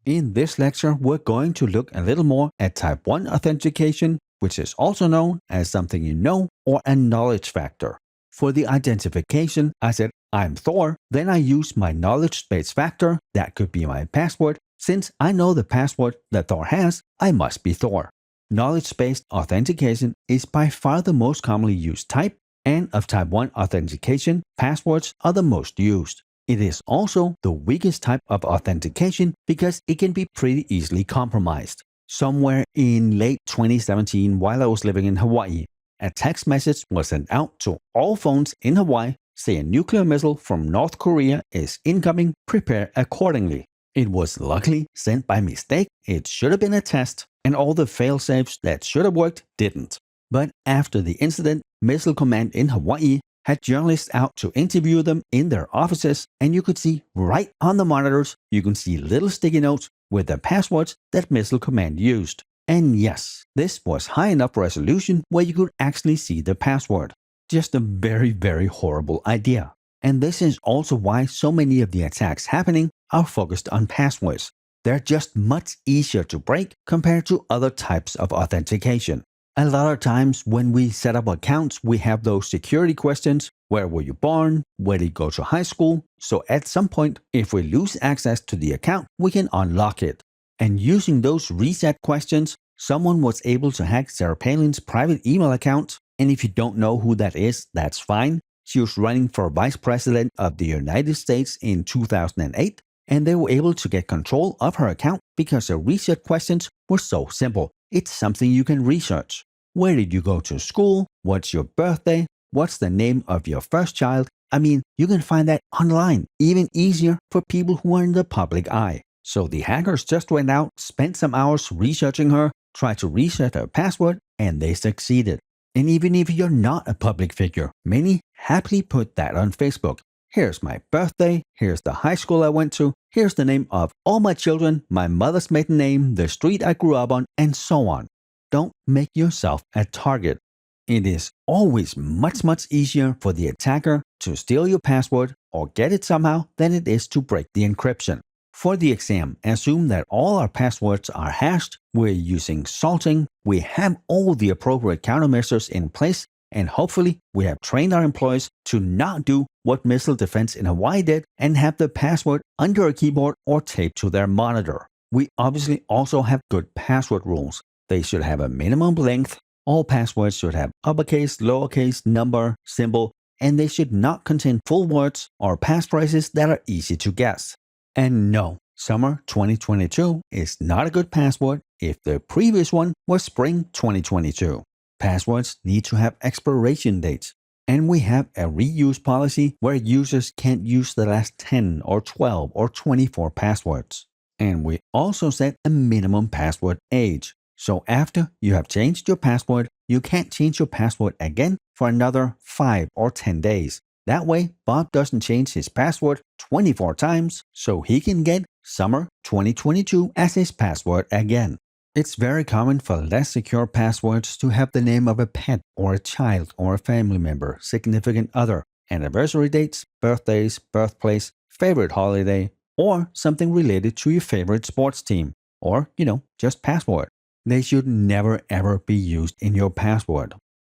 In this lecture, we're going to look a little more at Type 1 authentication, which is also known as something you know or a knowledge factor. For the identification, I said I'm Thor, then I use my knowledge space factor, that could be my password. Since I know the password that Thor has, I must be Thor. Knowledge-based authentication is by far the most commonly used type, and of Type 1 authentication, passwords are the most used. It is also the weakest type of authentication because it can be pretty easily compromised. Somewhere in late 2017, while I was living in Hawaii, a text message was sent out to all phones in Hawaii saying a nuclear missile from North Korea is incoming, prepare accordingly. It was luckily sent by mistake, it should have been a test, and all the fail-safes that should have worked didn't. But after the incident, Missile Command in Hawaii had journalists out to interview them in their offices, and you could see right on the monitors, you can see little sticky notes with the passwords that Missile Command used. And yes, this was high enough resolution where you could actually see the password. Just a very, very horrible idea. And this is also why so many of the attacks happening are focused on passwords. They're just much easier to break compared to other types of authentication. A lot of times when we set up accounts, we have those security questions. Where were you born? Where did you go to high school? So at some point, if we lose access to the account, we can unlock it. And using those reset questions, someone was able to hack Sarah Palin's private email account. And if you don't know who that is, that's fine. She was running for Vice President of the United States in 2008, and they were able to get control of her account because the reset questions were so simple. It's something you can research. Where did you go to school? What's your birthday? What's the name of your first child? I mean, you can find that online, even easier for people who are in the public eye. So the hackers just went out, spent some hours researching her, tried to reset her password, and they succeeded. And even if you're not a public figure, many happily put that on Facebook. Here's my birthday, here's the high school I went to, here's the name of all my children, my mother's maiden name, the street I grew up on, and so on. Don't make yourself a target. It is always much easier for the attacker to steal your password or get it somehow than it is to break the encryption. For the exam, assume that all our passwords are hashed, we're using salting, we have all the appropriate countermeasures in place, and hopefully we have trained our employees to not do what Missile Defense in Hawaii did and have the password under a keyboard or taped to their monitor. We obviously also have good password rules. They should have a minimum length, all passwords should have uppercase, lowercase, number, symbol, and they should not contain full words or passphrases that are easy to guess. And no, summer 2022 is not a good password if the previous one was spring 2022. Passwords need to have expiration dates, and we have a reuse policy where users can't use the last 10 or 12 or 24 passwords. And we also set a minimum password age. So after you have changed your password, you can't change your password again for another 5 or 10 days. That way, Bob doesn't change his password 24 times, so he can get summer 2022 as his password again. It's very common for less secure passwords to have the name of a pet or a child or a family member, significant other, anniversary dates, birthdays, birthplace, favorite holiday, or something related to your favorite sports team, or, just password. They should never ever be used in your password.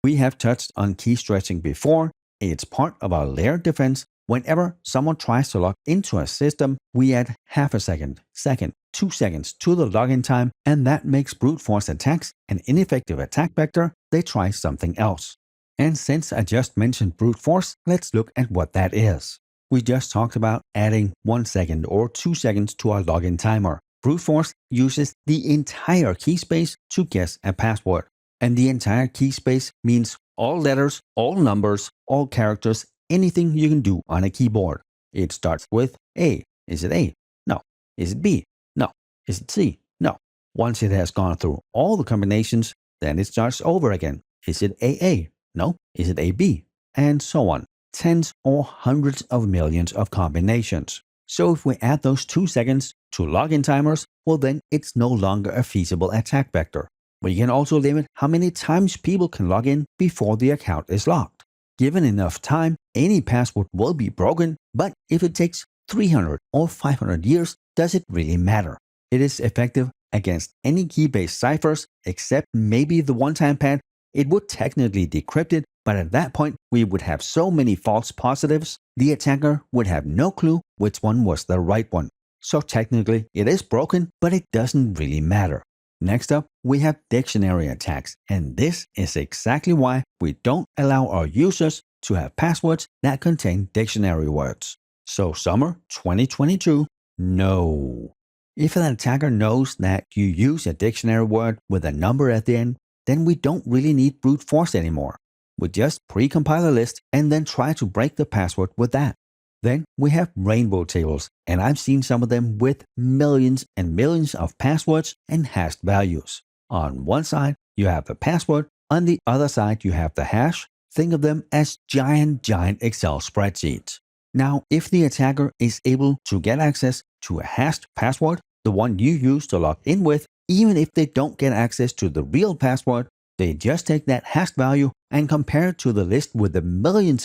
We have touched on key stretching before. It's part of our layered defense. Whenever someone tries to log into a system, we add half a second, 2 seconds to the login time, and that makes brute force attacks an ineffective attack vector. They try something else. And since I just mentioned brute force, let's look at what that is. We just talked about adding 1 second or 2 seconds to our login timer. Brute force uses the entire key space to guess a password. And the entire key space means all letters, all numbers, all characters, anything you can do on a keyboard. It starts with A. Is it A? No. Is it B? No. Is it C? No. Once it has gone through all the combinations, then it starts over again. Is it AA? No. Is it AB? And so on. Tens or hundreds of millions of combinations. So if we add those 2 seconds to login timers, well then it's no longer a feasible attack vector. We can also limit how many times people can log in before the account is locked. Given enough time, any password will be broken, but if it takes 300 or 500 years, does it really matter? It is effective against any key-based ciphers except maybe the one-time pad. It would technically decrypt it, but at that point we would have so many false positives, the attacker would have no clue which one was the right one. So technically it is broken, but it doesn't really matter. Next up, we have dictionary attacks, and this is exactly why we don't allow our users to have passwords that contain dictionary words. So summer 2022, no. If an attacker knows that you use a dictionary word with a number at the end, then we don't really need brute force anymore. We just pre-compile a list and then try to break the password with that. Then we have rainbow tables, and I've seen some of them with millions and millions of passwords and hashed values. On one side, you have the password. On the other side, you have the hash. Think of them as giant Excel spreadsheets. Now, if the attacker is able to get access to a hashed password, the one you use to log in with, even if they don't get access to the real password, they just take that hashed value and compare it to the list with the millions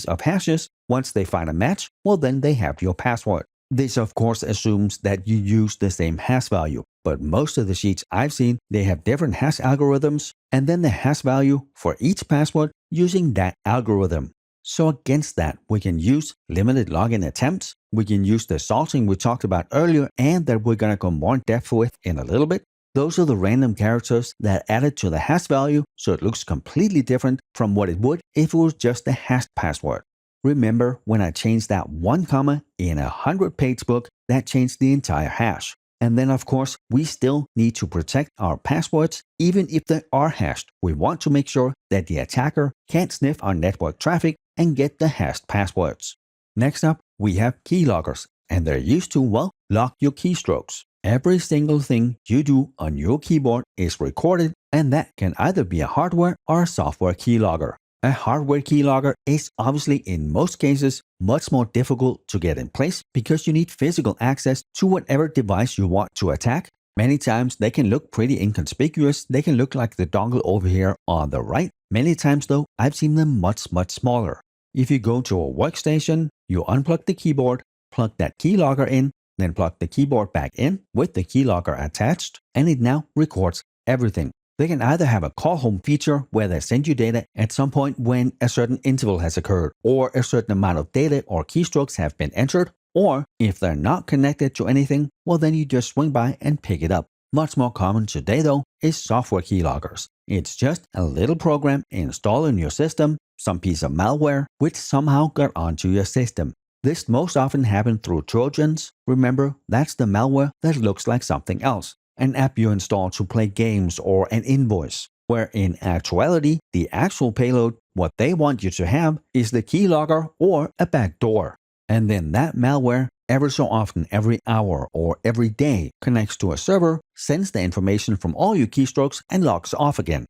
of hashes. Once they find a match, well, then they have your password. This of course assumes that you use the same hash value, but most of the sheets I've seen, they have different hash algorithms and then the hash value for each password using that algorithm. So against that, we can use limited login attempts. We can use the salting we talked about earlier and that we're going to go more in depth with in a little bit. Those are the random characters that added to the hash value, so it looks completely different from what it would if it was just a hashed password. Remember when I changed that one comma in a 100-page book, that changed the entire hash. And then of course, we still need to protect our passwords even if they are hashed. We want to make sure that the attacker can't sniff our network traffic and get the hashed passwords. Next up, we have keyloggers, and they're used to, well, log your keystrokes. Every single thing you do on your keyboard is recorded, and that can either be a hardware or a software keylogger. A hardware keylogger is obviously in most cases much more difficult to get in place because you need physical access to whatever device you want to attack. Many times they can look pretty inconspicuous. They can look like the dongle over here on the right. Many times though, I've seen them much smaller. If you go to a workstation, you unplug the keyboard, plug that keylogger in, then plug the keyboard back in with the keylogger attached, and it now records everything. They can either have a call home feature where they send you data at some point when a certain interval has occurred or a certain amount of data or keystrokes have been entered, or if they're not connected to anything, well then you just swing by and pick it up. Much more common today though is software keyloggers. It's just a little program installed in your system, some piece of malware which somehow got onto your system. This most often happens through Trojans. Remember, that's the malware that looks like something else. An app you install to play games or an invoice, where in actuality, the actual payload, what they want you to have, is the keylogger or a backdoor. And then that malware, ever so often every hour or every day, connects to a server, sends the information from all your keystrokes and logs off again.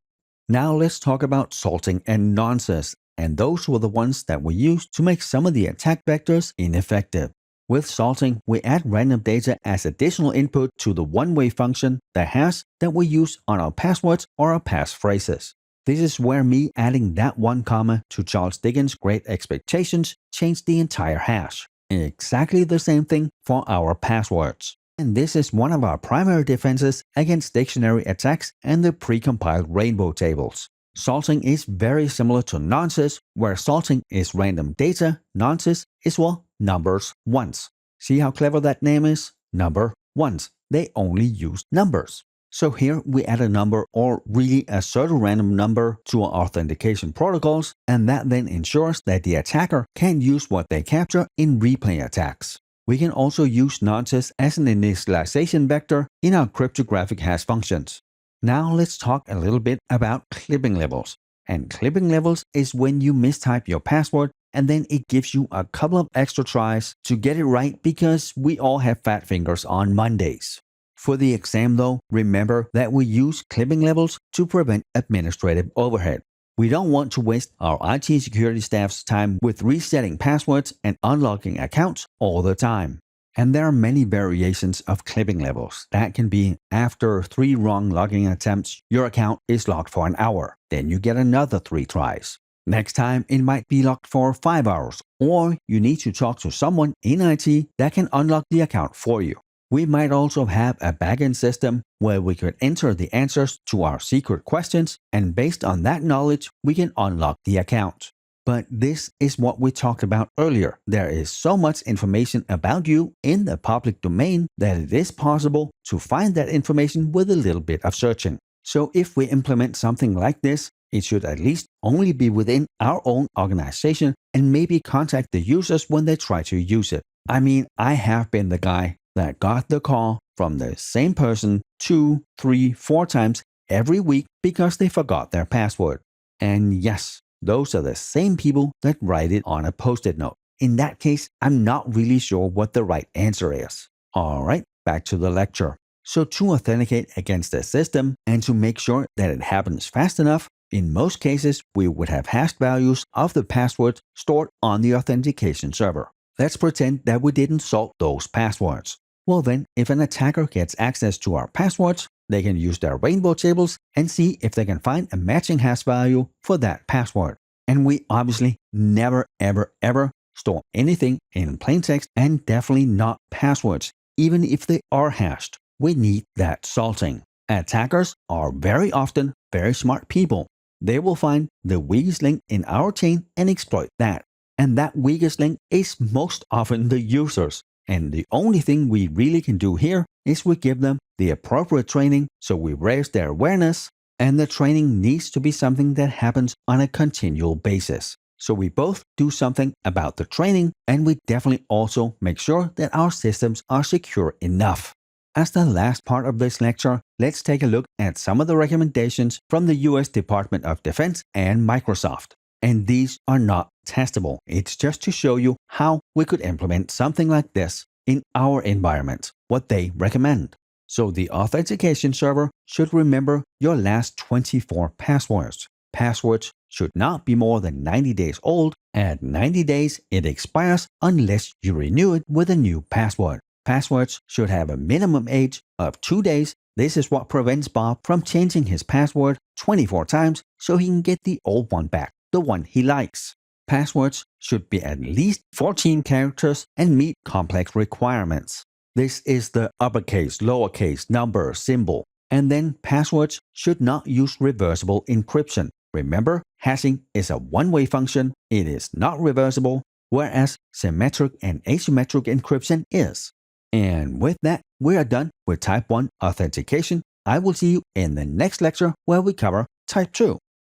Now let's talk about salting and nonces, and those were the ones that we used to make some of the attack vectors ineffective. With salting, we add random data as additional input to the one-way function, the hash, that we use on our passwords or our passphrases. This is where me adding that one comma to Charles Dickens' Great Expectations changed the entire hash. Exactly the same thing for our passwords. And this is one of our primary defenses against dictionary attacks and the precompiled rainbow tables. Salting is very similar to nonces, where salting is random data, nonces is, well, numbers once. See how clever that name is? Number once. They only use numbers. So here we add a number, or really a certain random number, to our authentication protocols, and that then ensures that the attacker can use what they capture in replay attacks. We can also use nonces as an initialization vector in our cryptographic hash functions. Now let's talk a little bit about clipping levels. And clipping levels is when you mistype your password and then it gives you a couple of extra tries to get it right, because we all have fat fingers on Mondays. For the exam though, remember that we use clipping levels to prevent administrative overhead. We don't want to waste our IT security staff's time with resetting passwords and unlocking accounts all the time. And there are many variations of clipping levels. That can be after 3 wrong logging attempts, your account is locked for an hour. Then you get another 3 tries. Next time, it might be locked for 5 hours, or you need to talk to someone in IT that can unlock the account for you. We might also have a backend system where we could enter the answers to our secret questions, and based on that knowledge, we can unlock the account. But this is what we talked about earlier. There is so much information about you in the public domain that it is possible to find that information with a little bit of searching. So if we implement something like this, it should at least only be within our own organization and maybe contact the users when they try to use it. I mean, I have been the guy that got the call from the same person 2, 3, 4 times every week because they forgot their password. And yes, those are the same people that write it on a post-it note. In that case, I'm not really sure what the right answer is. Alright, back to the lecture. So to authenticate against the system and to make sure that it happens fast enough, in most cases, we would have hashed values of the passwords stored on the authentication server. Let's pretend that we didn't salt those passwords. Well then, if an attacker gets access to our passwords, they can use their rainbow tables and see if they can find a matching hash value for that password. And we obviously never ever store anything in plain text, and definitely not passwords, even if they are hashed. We need that salting. Attackers are very often very smart people. They will find the weakest link in our chain and exploit that. And that weakest link is most often the users. And the only thing we really can do here is we give them the appropriate training, so we raise their awareness, and the training needs to be something that happens on a continual basis. So we both do something about the training, and we definitely also make sure that our systems are secure enough. As the last part of this lecture, let's take a look at some of the recommendations from the US Department of Defense and Microsoft. And these are not testable. It's just to show you how we could implement something like this in our environment, what they recommend. So the authentication server should remember your last 24 passwords. Passwords should not be more than 90 days old. At 90 days, it expires unless you renew it with a new password. Passwords should have a minimum age of 2 days. This is what prevents Bob from changing his password 24 times so he can get the old one back, the one he likes. Passwords should be at least 14 characters and meet complex requirements. This is the uppercase, lowercase, number, symbol. And then passwords should not use reversible encryption. Remember, hashing is a one-way function. It is not reversible, whereas symmetric and asymmetric encryption is. And with that, we are done with Type 1 authentication. I will see you in the next lecture where we cover Type 2.